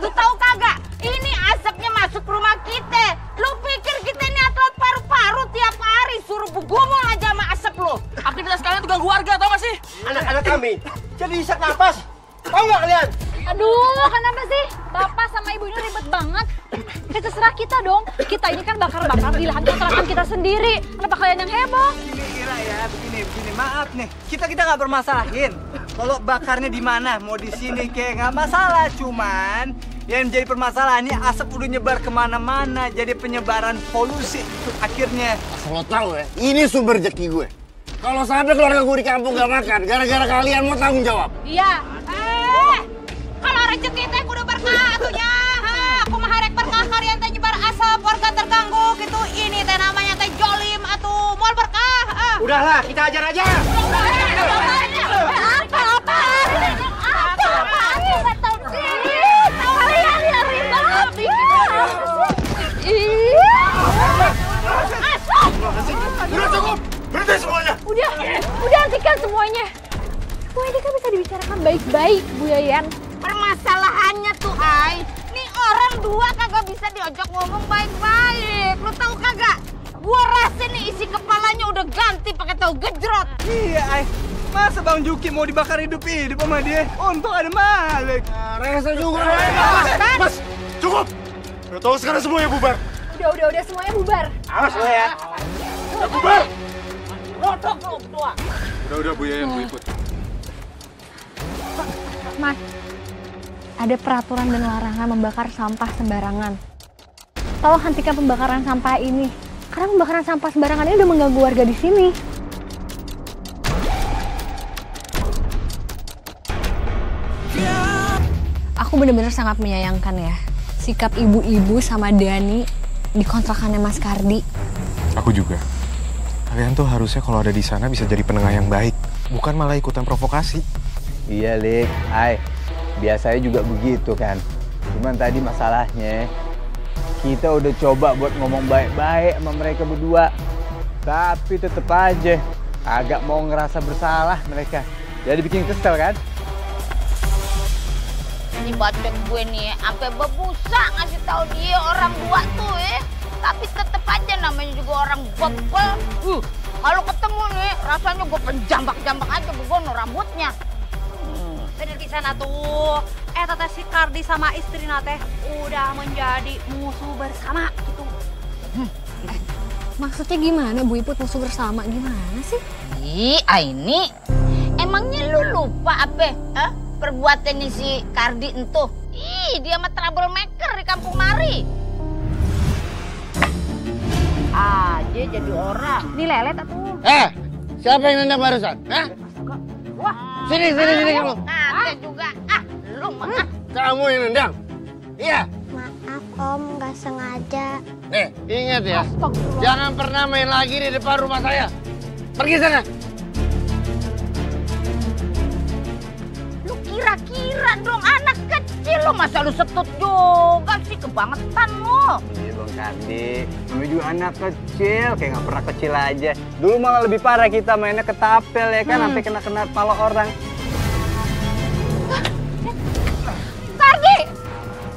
Lu tahu kagak? Ini asapnya masuk rumah kita. Lu pikir kita ini atlet paru-paru tiap hari suruh begumul aja sama asap lu. Aktivitas kalian tuh ganggu warga, tau gak sih? Anak-anak kami jadi isak napas. Tahu nggak kalian? Aduh, kenapa sih? Bapak sama ibu ini ribet banget. Ya terserah kita dong. Kita ini kan bakar-bakar di lahan kontrakan kita sendiri. Kenapa kalian yang heboh? Ini Ira ya, begini. Maaf nih, kita nggak bermasalahin. Kalau bakarnya di mana, mau di sini kayak nggak masalah. Cuman yang jadi permasalahan ini asap udah nyebar kemana-mana, jadi penyebaran polusi akhirnya. Asal lo tahu ya, ini sumber rezeki gue. Kalau sampai keluarga gue di kampung gak makan, gara-gara kalian mau tanggung jawab. Iya. Kalau rezeki teh kudu berkah atunya. Aku mah harek berkah kalian teh nyebar asap warga terganggu gitu. Ini teh namanya teh jolim atuh. Moal berkah. Udahlah, kita ajar aja. Udah cukup, berhenti semuanya. Udah hentikan semuanya. Semua ini kan bisa dibicarakan baik-baik, Bu Yayan. Permasalahannya tuh, Ay. Nih orang dua kagak bisa diajak ngomong baik-baik. Lu tahu kagak? Gua rasa nih isi kepalanya udah ganti pakai tahu gejrot. Iya, Ay. Masa Bang Juki mau dibakar hidup-hidup sama dia? Untung ada Malik. Resa juga. Mas, cukup. Udah tahu sekarang semuanya bubar. Udah semuanya bubar. Awas lo ya. Udah bubar. Rodok lu berdua. Udah Bu Yayan, gue ikut. Mas, ada peraturan dan larangan membakar sampah sembarangan. Tolong hentikan pembakaran sampah ini. Karena pembakaran sampah sembarangan ini udah mengganggu warga di sini. Aku bener-bener sangat menyayangkan ya sikap ibu-ibu sama Dani di kontrakannya Mas Kardi. Aku juga. Kalian tuh harusnya kalau ada di sana bisa jadi penengah yang baik, bukan malah ikutan provokasi. Iya, Lik. Ay, biasanya juga begitu kan. Cuman tadi masalahnya, kita udah coba buat ngomong baik-baik sama mereka berdua. Tapi tetep aja, agak mau ngerasa bersalah mereka. Jadi bikin kesel kan? Ini bacot gue nih, sampai bebusa ngasih tahu dia orang dua tuh ya. Tapi tetep aja namanya juga orang bebel. Kalau ketemu nih, rasanya gue penjambak-jambak aja begono rambutnya. Bener pisan atuh. Tata si Kardi sama istri nate udah menjadi musuh bersama gitu. Maksudnya gimana Bu Iput musuh bersama gimana sih? Ih, Aini, emangnya lu lupa apa? Perbuatannya si Kardi entuh. Ih, dia mah troublemaker di kampung mari. Aja jadi orang. Ini lelet atuh. Siapa yang nendang barusan? Hah? Wah, Sini kamu. Nanti juga. Lu mah. Kamu yang nendang? Iya. Maaf Om, nggak sengaja. Ingat ya, jangan pernah main lagi di depan rumah saya. Pergi sana. Lu kira-kira dong anak kecil lu masa lu setut juga sih kebangetan lu. Iya Bang Kardi, namanya juga anak kecil, kayak nggak pernah kecil aja. Dulu malah lebih parah kita mainnya ketapel ya kan, sampai kena kepala orang. Kardi,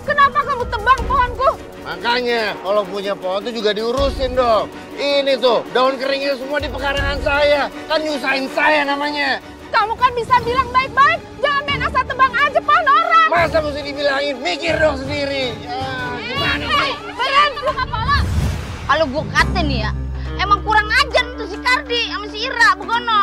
kenapa kamu tebang pohonku? Makanya, kalau punya pohon itu juga diurusin dong. Ini tuh, daun keringnya semua di pekarangan saya. Kan nyusahin saya namanya. Kamu kan bisa bilang baik-baik, jangan main asal tebang aja pohon orang. Masa mesti dibilangin? Mikir dong sendiri. Gimana sih? Beren, lu kepala. Kalau gua kata nih ya, emang kurang ajar tuh si Kardi sama si Ira, begono.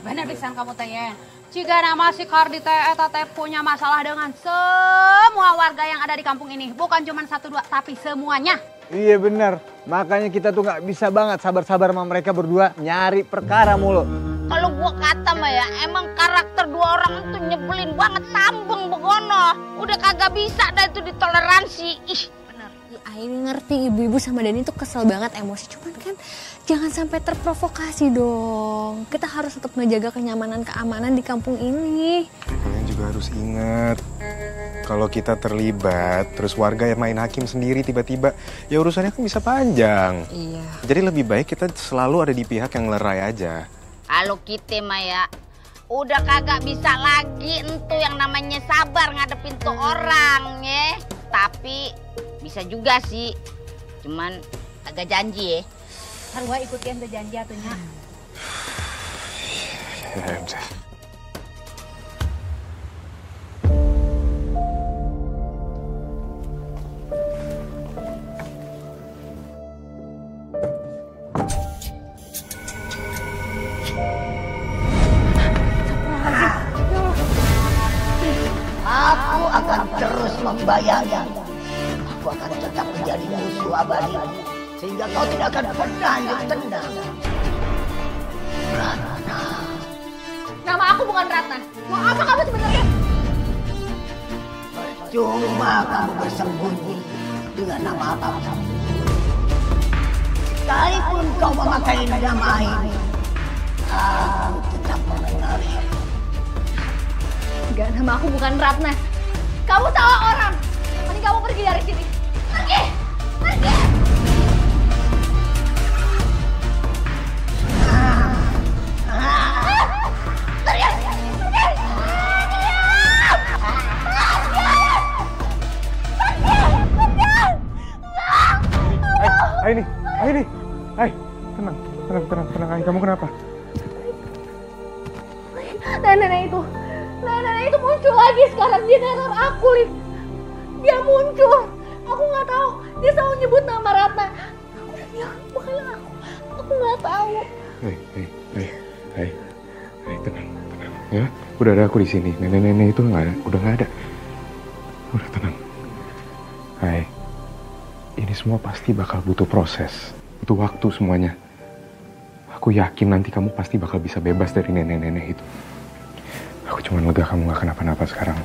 Bener pisan kamu teh ya. Jika nama si Kardi teh punya masalah dengan semua warga yang ada di kampung ini. Bukan cuma 1-2, tapi semuanya. Iya bener, makanya kita tuh nggak bisa banget sabar-sabar sama mereka berdua nyari perkara mulu. Kalau gua kata mah ya, emang karakter dua orang itu nyebelin banget, tambeng begono. Udah kagak bisa dah itu ditoleransi. Ih, bener. Ya, Aini ngerti ibu-ibu sama Dani tuh kesel banget emosi. Cuman kan jangan sampai terprovokasi dong. Kita harus tetap ngejaga keamanan di kampung ini. Kalian juga harus ingat, kalau kita terlibat, terus warga yang main hakim sendiri tiba-tiba, ya urusannya kan bisa panjang. Iya. Jadi lebih baik kita selalu ada di pihak yang lerai aja. Kalau kita mah ya, udah kagak bisa lagi entu yang namanya sabar ngadepin tuh orang ya. Tapi bisa juga sih, cuman agak janji ya. Ntar gua ikutin tuh janji atunya. Ya udah. Aku akan terus membayarnya. Aku akan tetap menjadi musuh abadi, sehingga kau tidak akan pernah ditendang. Ratna. Nama aku bukan Ratna. Mau apa kamu sebenarnya? Cuma kamu bersembunyi dengan nama apapun. Sekalipun kau memakai nama ini, aku tetap mengenali. Enggak, nama aku bukan Ratna. Kamu salah orang. Mending kamu pergi dari sini. Pergi! Pergi! Hai, tenang. Hai, kamu kenapa? Nenek itu muncul lagi sekarang. Dia neror aku, Lik. Dia muncul. Aku nggak tahu. Dia selalu nyebut nama Ratna. Aku udah bilang, makanya aku nggak tahu. Hai, tenang. Ya, udah ada aku di sini. Nenek itu udah nggak ada. Udah tenang. Hai, ini semua pasti bakal butuh proses, butuh waktu semuanya. Aku yakin nanti kamu pasti bakal bisa bebas dari nenek-nenek itu. Aku cuma lega kamu gak kenapa-napa sekarang.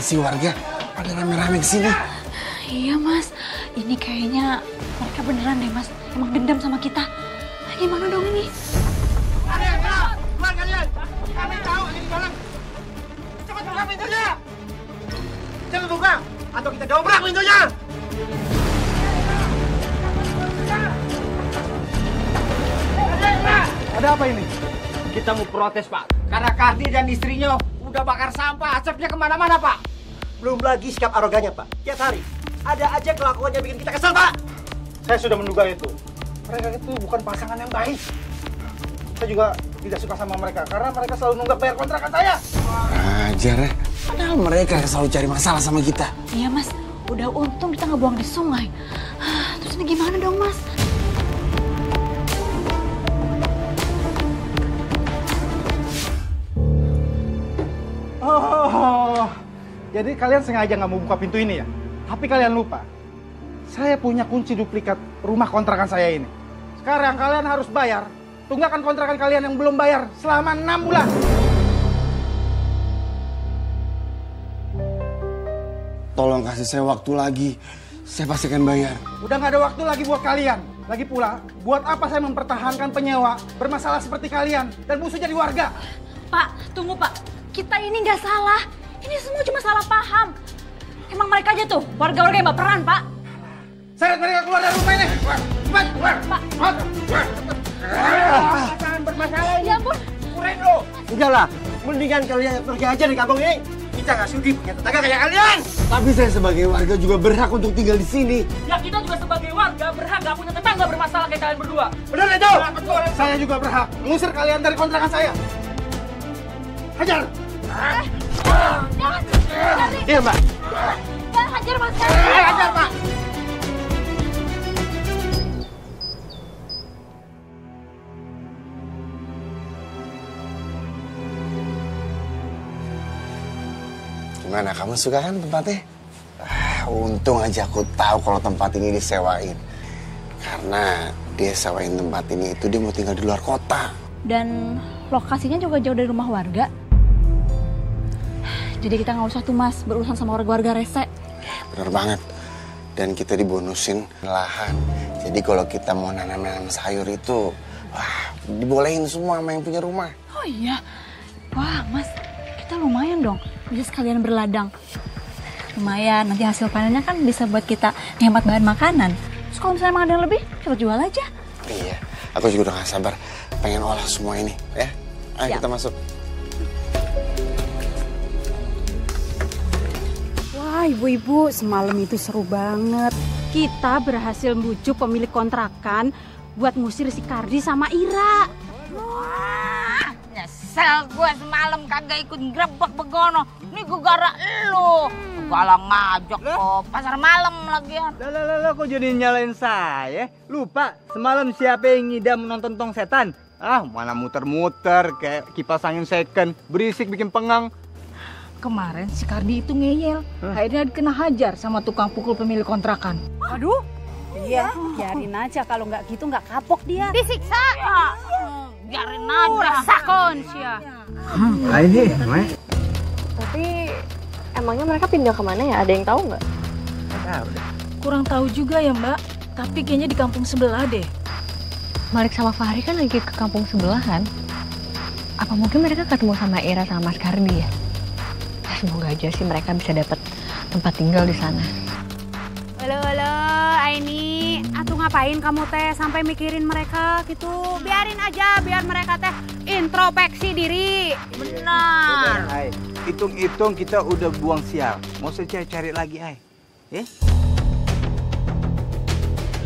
Si warga pada rame-rame kesini. Iya mas, ini kayaknya mereka beneran deh mas, emang dendam sama kita. Gimana dong ini? Kalian, keluar kalian. Kami tahu ini tolong. Cepat buka pintunya. Jangan buka, atau kita dobrak pintunya. Ada apa ini? Kita mau protes pak, karena Kardi dan istrinya udah bakar sampah, asapnya kemana-mana pak. Belum lagi sikap arogannya, Pak. Tiap hari ada aja kelakuannya bikin kita kesel, Pak. Saya sudah menduga itu. Mereka itu bukan pasangan yang baik. Saya juga tidak suka sama mereka karena mereka selalu nunggak bayar kontrakan saya. Ajar ya. Padahal mereka yang selalu cari masalah sama kita. Iya mas, udah untung kita nggak buang di sungai. Terus ini gimana dong mas? Oh, jadi kalian sengaja nggak mau buka pintu ini ya? Tapi kalian lupa, saya punya kunci duplikat rumah kontrakan saya ini. Sekarang kalian harus bayar tunggakan kontrakan kalian yang belum bayar selama 6 bulan. Tolong kasih saya waktu lagi, saya pasti akan bayar. Udah nggak ada waktu lagi buat kalian. Lagi pula, buat apa saya mempertahankan penyewa bermasalah seperti kalian dan musuh jadi warga? Pak, tunggu pak. Kita ini nggak salah. Ini semua cuma salah paham. Emang mereka aja tuh, warga-warga yang baperan, Pak. Seret mereka keluar dari rumah ini. Cepat, keluar. Pak. Bermasalah ini. Ya ampun. Kuren lo. Udahlah, mendingan kalian pergi aja dari kampung ini. Kita nggak sudi punya tetangga kayak kalian. Tapi saya sebagai warga juga berhak untuk tinggal di sini. Ya kita juga sebagai warga berhak nggak punya tetangga bermasalah kayak kalian berdua. Benar itu. Saya juga berhak mengusir kalian dari kontrakan saya. Hajar. Iya, Mbak. Jangan hajar mas. Hajar, Pak. Gimana, kamu suka kan tempatnya? Untung aja aku tahu kalau tempat ini disewain. Karena dia sewain tempat ini itu dia mau tinggal di luar kota. Dan lokasinya juga jauh dari rumah warga. Jadi kita nggak usah tuh mas berurusan sama warga-warga rese. Bener banget. Dan kita dibonusin lahan. Jadi kalau kita mau nanam sayur itu, wah, dibolehin semua sama yang punya rumah. Oh iya? Wah, Mas, kita lumayan dong. Bisa sekalian berladang. Lumayan, nanti hasil panennya kan bisa buat kita ngehemat bahan makanan. Terus kalau misalnya emang ada yang lebih, kita jual aja. Iya, aku juga udah gak sabar pengen olah semua ini, ya. Ayo kita masuk. Wah, ibu-ibu, semalam itu seru banget. Kita berhasil bujuk pemilik kontrakan buat ngusir si Kardi sama Ira. Wah, nyesel gue semalam kagak ikut grebek begono. Ini gue gara elu. Galang ngajak ke pasar malam lagian. Lah, kok jadi nyalain saya? Lupa, semalam siapa yang ngidam nonton Tong Setan? Ah, mana muter-muter kayak kipas angin second. Berisik bikin pengang. Kemarin si Kardi itu ngeyel. Akhirnya kena hajar sama tukang pukul pemilik kontrakan. Aduh. Iya, biarin aja. Kalau nggak gitu nggak kapok dia. Disiksa. Biarin aja. Sakon sia. Ini, Meh. Tapi emangnya mereka pindah kemana ya? Ada yang tahu nggak? Kurang tahu juga ya, Mbak. Tapi kayaknya di kampung sebelah deh. Malik sama Fahri kan lagi ke kampung sebelahan. Apa mungkin mereka ketemu sama Ira sama Mas Kardi ya? Semoga aja sih mereka bisa dapat tempat tinggal di sana. Halo, Aini. Atuh ngapain kamu teh sampai mikirin mereka gitu? Biarin aja, biar mereka teh introspeksi diri. Benar. Ay, hitung-hitung kita udah buang sial. Mau usah cari lagi, Ay.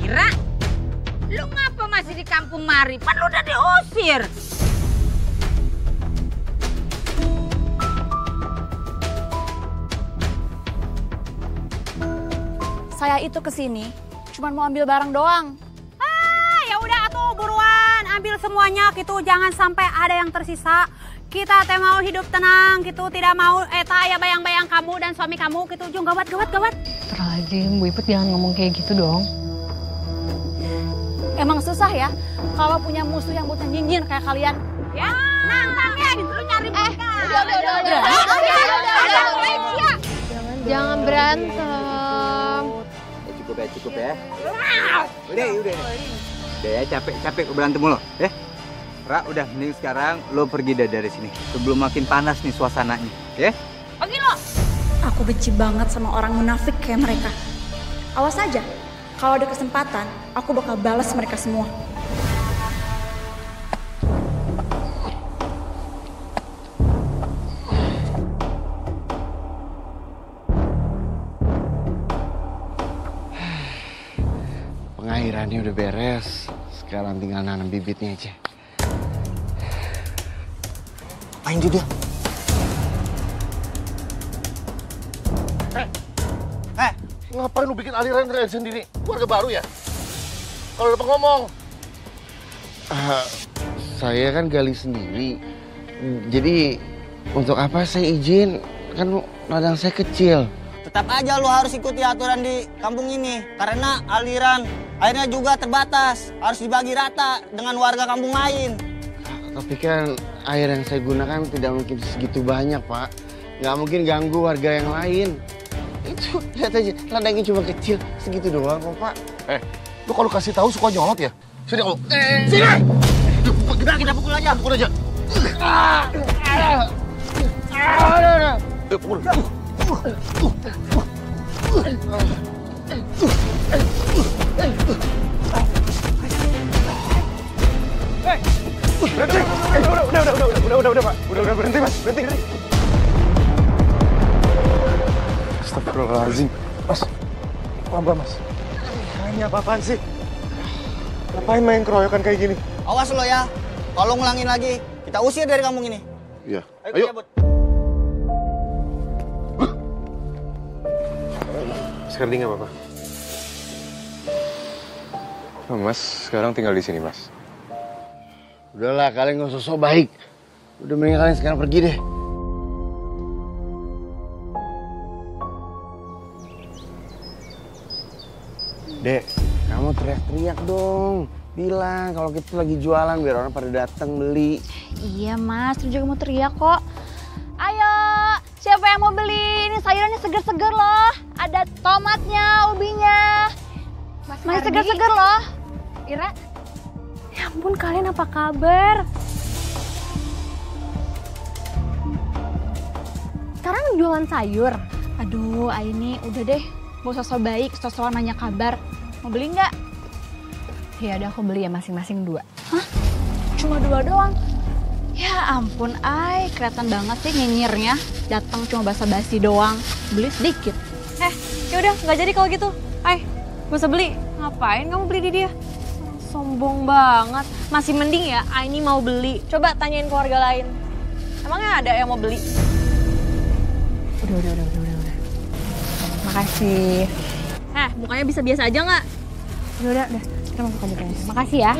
Ira, lu ngapa masih di kampung Mari? Pan lu udah diusir. Saya itu kesini cuma mau ambil barang doang. Ya udah atuh buruan ambil semuanya gitu, jangan sampai ada yang tersisa. Kita teh mau hidup tenang gitu, tidak mau ya bayang-bayang kamu dan suami kamu gitu. Jung gawat. Terlajim, Bu Ipet jangan ngomong kayak gitu dong. Emang susah ya kalau punya musuh yang buta nyinyin kayak kalian. Ya, nantang ya, lu nyari mereka. Udah. Jangan berantem. Cukup ya. Udah. Udah ya, capek berantem mulu, ya. Ra, udah mending sekarang lo pergi dari sini sebelum makin panas nih suasananya, ya. Pergi lo. Aku benci banget sama orang munafik kayak mereka. Awas aja, kalau ada kesempatan, aku bakal balas mereka semua. Pengairannya udah beres. Sekarang tinggal nanam bibitnya aja. Apain dia? Ngapain lu bikin aliran sendiri? Keluarga baru ya? Kalau lupa ngomong. Saya kan gali sendiri. Jadi untuk apa saya izin? Kan ladang saya kecil. Tetap aja lo harus ikuti aturan di kampung ini. Karena aliran airnya juga terbatas. Harus dibagi rata dengan warga kampung lain. Tapi kan air yang saya gunakan tidak mungkin segitu banyak, Pak. Nggak mungkin ganggu warga yang lain. Itu, lihat aja, ladangnya cuma kecil. Segitu doang kok, Pak. Lu kalau kasih tahu suka nyolot ya? Sini kamu. Sini! Kita pukul aja. Pukul. Berhenti. Udah, Pak. Udah, berhenti, Mas. Berhenti. Astagfirullahaladzim. Mas, pelan-pelan, Mas. Ini apa-apaan sih? Ngapain main keroyokan kayak gini? Awas lo ya. Kalau ngulangin lagi, kita usir dari kampung ini. Iya. Ayo. Sekarang nggak apa-apa. Mas, sekarang tinggal di sini, Mas. Udahlah, kalian nggak usah baik. Udah mendingan kalian sekarang pergi deh. Dek, kamu teriak-teriak dong. Bilang kalau kita lagi jualan biar orang pada datang beli. Iya Mas, terus juga mau teriak kok. Ayo, siapa yang mau beli? Ini sayurannya Ini seger-seger loh. Ada tomatnya, ubinya. Masih seger-seger loh. Ira. Ya ampun, kalian apa kabar? Sekarang jualan sayur. Aduh, Aini, udah deh. Mau sosok baik, sosok nanya kabar. Mau beli nggak? Ya udah, aku beli ya masing-masing 2. Hah? Cuma 2 doang? Ya ampun, Ai, kelihatan banget sih nyinyirnya. Datang cuma basa-basi doang, beli sedikit. Ya udah, nggak jadi kalau gitu. Ai, gak usah beli. Ngapain kamu beli di dia? Sombong banget. Masih mending ya, Aini mau beli. Coba tanyain keluarga lain. Emangnya ada yang mau beli? Udah. Makasih. Mukanya bisa biasa aja nggak? Udah. Kita masuk aja. Makasih ya.